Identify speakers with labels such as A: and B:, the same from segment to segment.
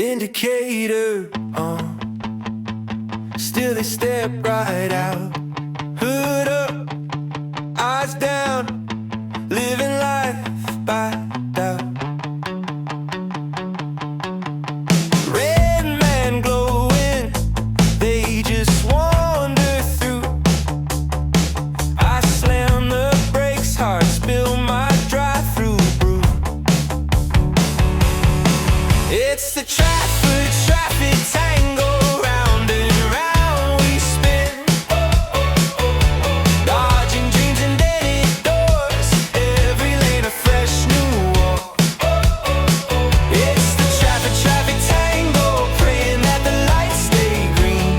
A: indicator on. Still they step right out. Hood up, eyes down, living life by doubt. Red man glowing, they just wander through. I slam the brakes hard, spill my drive-through brew. It's the traffic tango, round and round we spin. Dodging dreams and dead-end doors, every lane a fresh new war. It's the traffic tango, praying that the lights stay green.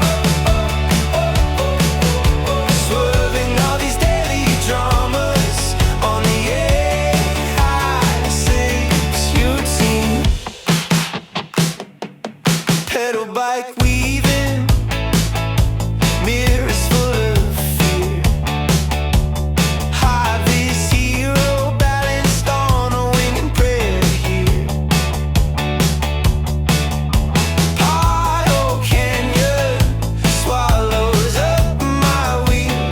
A: Swerving all these daily dramas on the A-high-6 U-team. Pedal bike weaving, mirrors full of fear. High this hero, balanced on a wing and prayer here. Pothole canyon swallows up my wheel.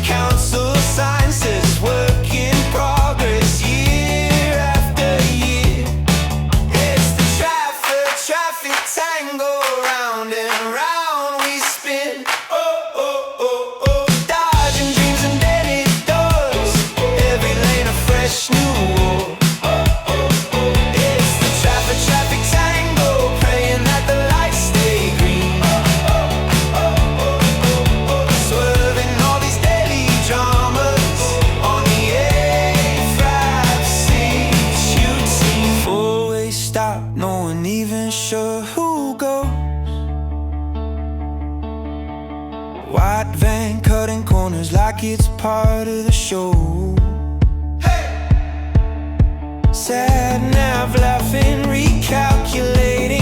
A: Council sign says work in progress year after year. It's the traffic tango, round and round we spin. Dodging dreams and dead-end doors, every lane a fresh new war. It's the traffic tango, praying that the lights stay green. Swerving all these daily dramas on the A-5-6 U-team. Always stop, no one even sure who goes. White van cutting corners like it's part of the show. Sad nav laughing, recalculating.